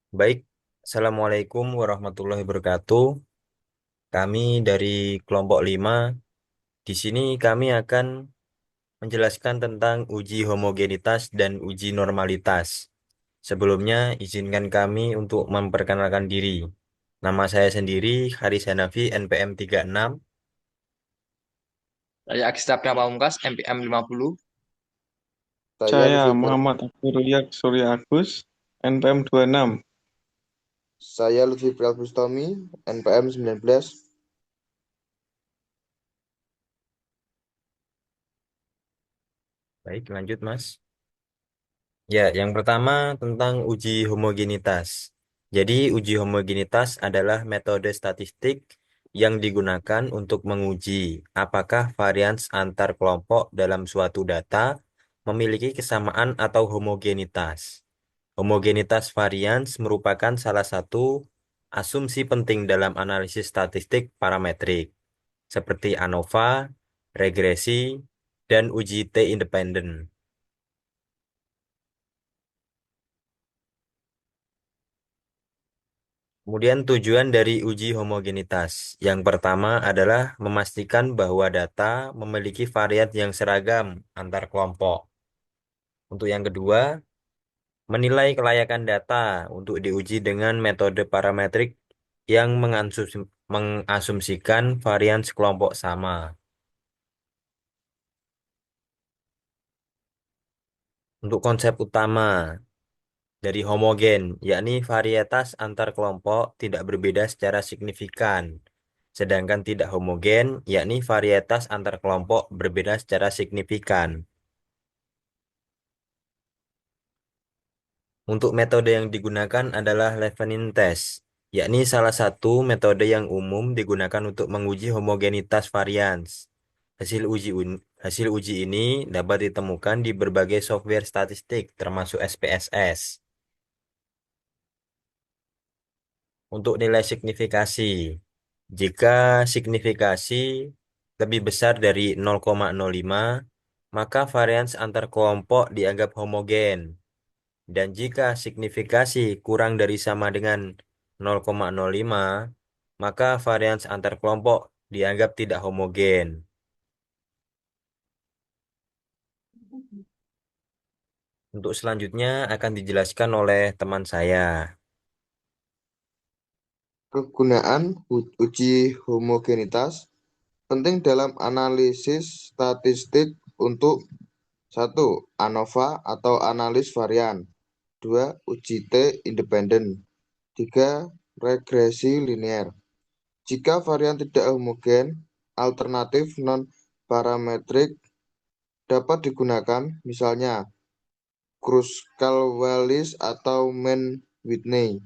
Baik, Assalamualaikum warahmatullahi wabarakatuh. Kami dari kelompok 5. Di sini kami akan menjelaskan tentang uji homogenitas dan uji normalitas. Sebelumnya, izinkan kami untuk memperkenalkan diri. Nama saya sendiri, Haris Hanafi, NPM 36. Saya Akista Pamungkas, MPM 50. Saya Saya Lutfi Prat- Muhammad Abdurrahman Surya Agus, NPM 26. saya Lutfi Bustami, NPM 19. Baik, lanjut Mas. Ya, yang pertama tentang uji homogenitas. Jadi, uji homogenitas adalah metode statistik yang digunakan untuk menguji apakah varians antar kelompok dalam suatu data memiliki kesamaan atau homogenitas. Homogenitas varians merupakan salah satu asumsi penting dalam analisis statistik parametrik, seperti ANOVA, regresi, dan uji T independen. Kemudian tujuan dari uji homogenitas. Yang pertama adalah memastikan bahwa data memiliki varian yang seragam antar kelompok. Untuk yang kedua, menilai kelayakan data untuk diuji dengan metode parametrik yang mengasumsikan varian kelompok sama. Untuk konsep utama dari homogen, yakni varietas antar kelompok tidak berbeda secara signifikan. Sedangkan tidak homogen, yakni varietas antar kelompok berbeda secara signifikan. Untuk metode yang digunakan adalah Levenin test, yakni salah satu metode yang umum digunakan untuk menguji homogenitas varians. Hasil uji ini dapat ditemukan di berbagai software statistik, termasuk SPSS. Untuk nilai signifikasi, jika signifikasi lebih besar dari 0,05, maka varians antar kelompok dianggap homogen. Dan jika signifikasi kurang dari sama dengan 0,05, maka varians antar kelompok dianggap tidak homogen. Untuk selanjutnya akan dijelaskan oleh teman saya. Kegunaan uji homogenitas penting dalam analisis statistik untuk 1. ANOVA atau analis varian. 2. Uji T independen. 3. Regresi linear. Jika varian tidak homogen, alternatif non-parametrik dapat digunakan, misalnya Kruskal-Wallis atau Mann-Whitney.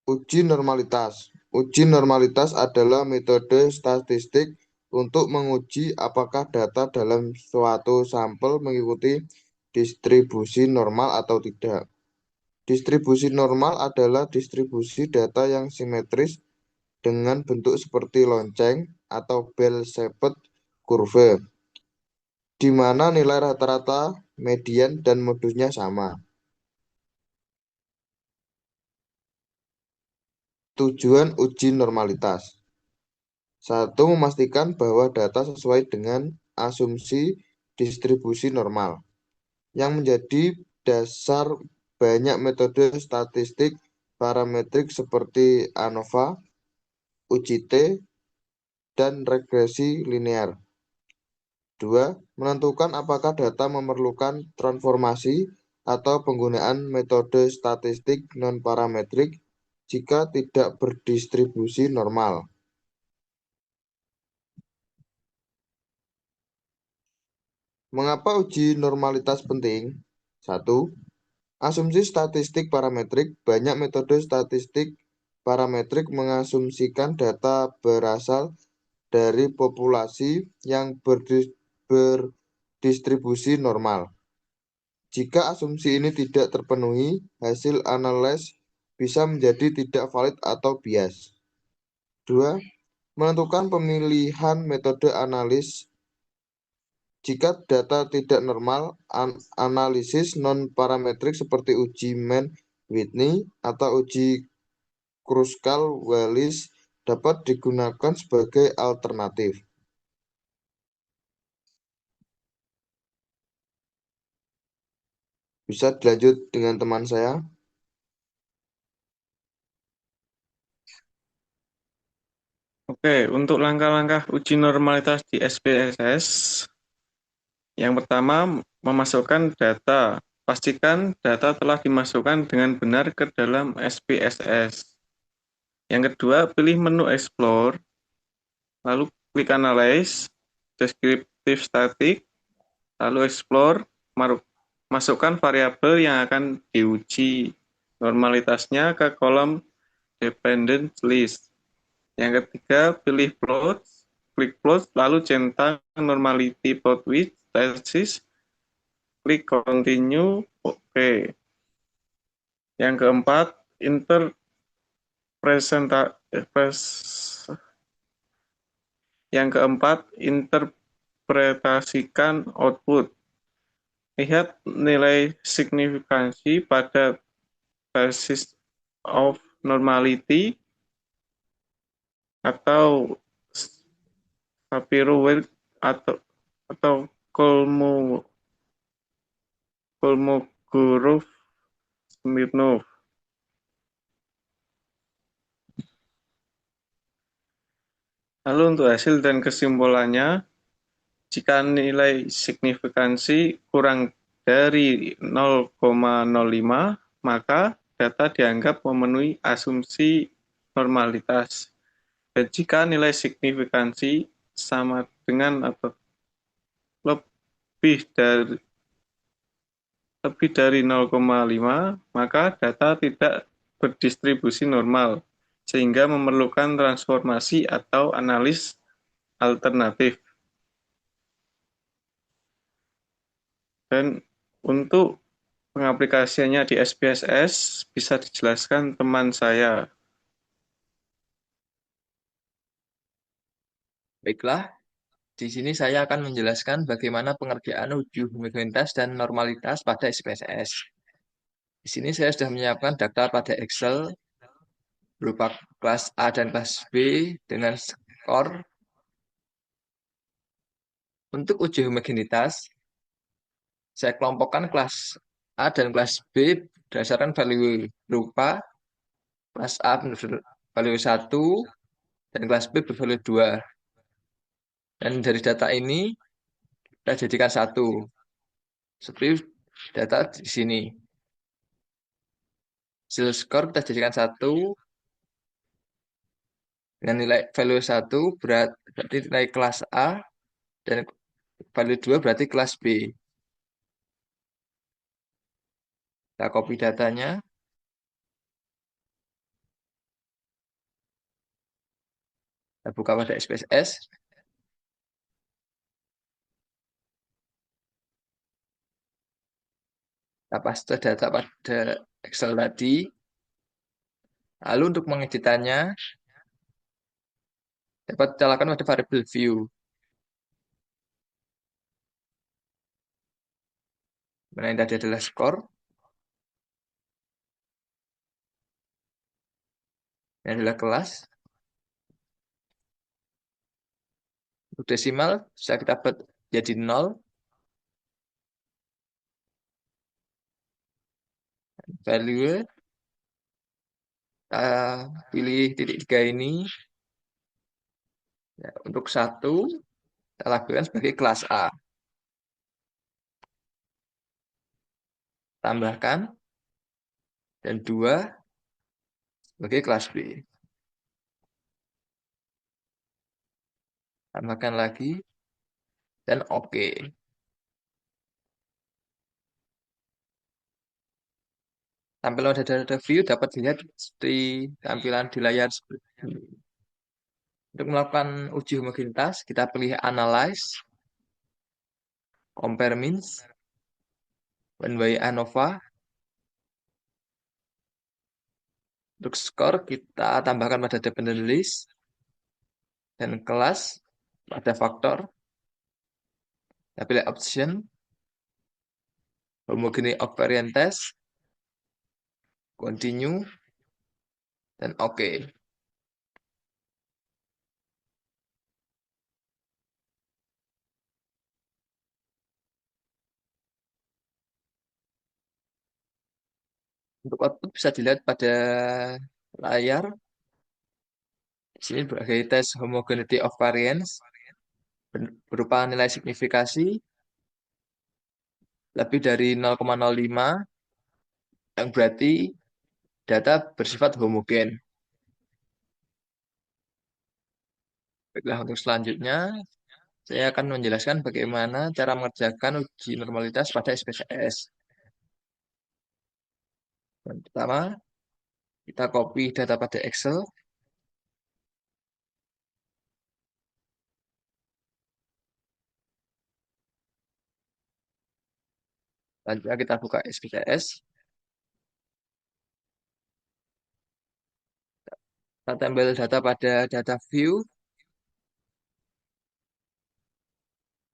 Uji normalitas. Uji normalitas adalah metode statistik untuk menguji apakah data dalam suatu sampel mengikuti distribusi normal atau tidak. Distribusi normal adalah distribusi data yang simetris dengan bentuk seperti lonceng atau bell-shaped curve, di mana nilai rata-rata, median, dan modusnya sama. Tujuan uji normalitas. 1. Memastikan bahwa data sesuai dengan asumsi distribusi normal, yang menjadi dasar banyak metode statistik parametrik seperti ANOVA, uji T, dan regresi linear. 2. Menentukan apakah data memerlukan transformasi atau penggunaan metode statistik non-parametrik jika tidak berdistribusi normal. Mengapa uji normalitas penting? 1. Asumsi statistik parametrik. Banyak metode statistik parametrik mengasumsikan data berasal dari populasi yang berdistribusi normal. Jika asumsi ini tidak terpenuhi, hasil analis bisa menjadi tidak valid atau bias. 2. Menentukan pemilihan metode analis. Jika data tidak normal, analisis non-parametrik seperti uji Mann-Whitney atau uji Kruskal-Wallis dapat digunakan sebagai alternatif. Bisa dilanjut dengan teman saya. Oke, untuk langkah-langkah uji normalitas di SPSS, yang pertama, memasukkan data. Pastikan data telah dimasukkan dengan benar ke dalam SPSS. Yang kedua, pilih menu Explore, lalu klik Analyze, Descriptive Static, lalu Explore, masukkan variabel yang akan diuji normalitasnya ke kolom Dependent List. Yang ketiga, pilih Plot, klik Plot, lalu centang Normality Plot with Thesis, klik Continue, oke. Yang keempat, interpretasikan output. Lihat nilai signifikansi pada basis of normality atau Shapiro-Wilk atau Kolmogorov-Smirnov. Lalu untuk hasil dan kesimpulannya, jika nilai signifikansi kurang dari 0,05, maka data dianggap memenuhi asumsi normalitas. Dan jika nilai signifikansi sama dengan atau lebih dari 0,5, maka data tidak berdistribusi normal, sehingga memerlukan transformasi atau analis alternatif. Dan untuk pengaplikasiannya di SPSS bisa dijelaskan teman saya. Baiklah, di sini saya akan menjelaskan bagaimana pengerjaan uji homogenitas dan normalitas pada SPSS. Di sini saya sudah menyiapkan daftar pada Excel berupa kelas A dan kelas B dengan skor. Untuk uji homogenitas, saya kelompokkan kelas A dan kelas B berdasarkan value berupa kelas A bervalue 1 dan kelas B bervalue 2. Dan dari data ini kita jadikan satu. Seperti data di sini. Hasil skor kita jadikan satu dengan nilai value 1 berarti nilai kelas A dan value 2 berarti kelas B. Kita copy datanya. Kita buka pada SPSS. Kita paste data pada Excel tadi. Lalu untuk mengeditannya, dapat kita lakukan pada variable view. Mana yang tadi adalah skor. Ini adalah kelas. Untuk desimal, bisa kita buat jadi 0. Value, kita pilih titik 3 ini. Ya, untuk 1, kita lakukan sebagai kelas A. Tambahkan. Dan 2 sebagai kelas B. Tambahkan lagi. Dan oke. Tampilan data view dapat dilihat di tampilan di layar seperti ini. Untuk melakukan uji homogenitas, kita pilih Analyze, Compare Means, One by ANOVA. Untuk skor, kita tambahkan pada Dependent List, dan kelas pada faktor. Kita pilih option, homogeny of variant test, continue, dan oke. Untuk output bisa dilihat pada layar. Di sini sebagai tes homogeneity of variance berupa nilai signifikasi lebih dari 0,05 yang berarti data bersifat homogen. Baiklah, untuk selanjutnya saya akan menjelaskan bagaimana cara mengerjakan uji normalitas pada SPSS. Yang pertama, kita copy data pada Excel. Selanjutnya kita buka SPSS. Kita tempel data pada data view.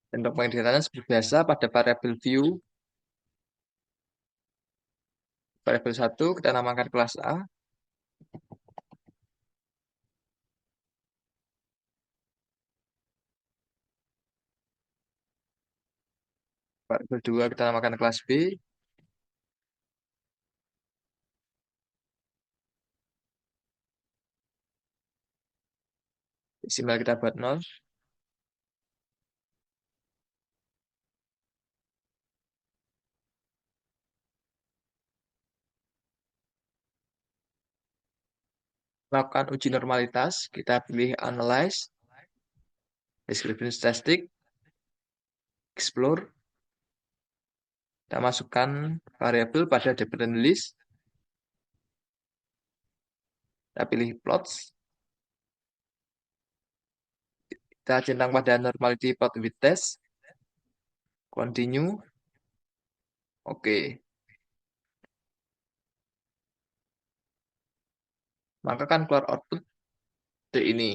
Dan untuk pengedatannya seperti biasa pada variabel view. Variabel 1 kita namakan kelas A. Variabel 2 kita namakan kelas B. Desimal kita buat 0. Lakukan uji normalitas, kita pilih Analyze, Description Statistic, Explore. Kita masukkan variabel pada dependent list. Kita pilih Plots. Kita centang pada normality plot with test. Continue. Oke. Maka kan keluar output seperti ini.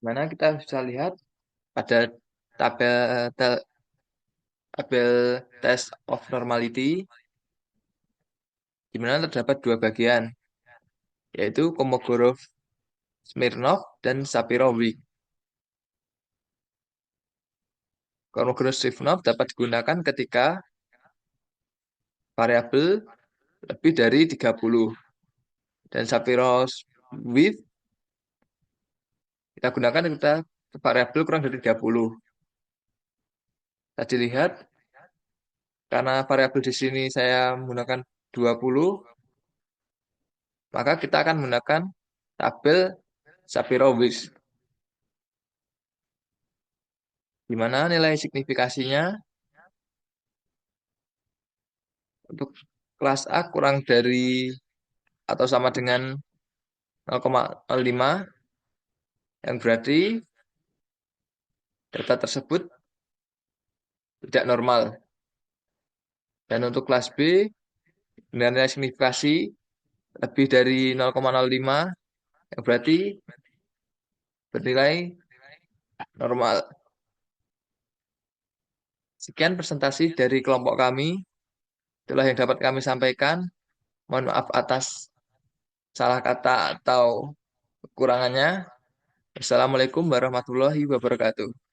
Mana kita bisa lihat pada tabel tabel test of normality, di mana terdapat dua bagian, yaitu Kolmogorov Smirnov dan Shapiro-Wilk. Kolmogorov Smirnov dapat digunakan ketika variabel lebih dari 30 dan Shapiro-Wilk kita gunakan kita variabel kurang dari 30. Tadi lihat karena variabel di sini saya menggunakan 20, maka kita akan menggunakan tabel Shapiro-Wilk, di mana nilai signifikasinya untuk kelas A kurang dari atau sama dengan 0,05, yang berarti data tersebut tidak normal. Dan untuk kelas B, dengan nilai signifikasi lebih dari 0,05, yang berarti bernilai normal. Sekian presentasi dari kelompok kami. Itulah yang dapat kami sampaikan. Mohon maaf atas salah kata atau kekurangannya. Assalamualaikum warahmatullahi wabarakatuh.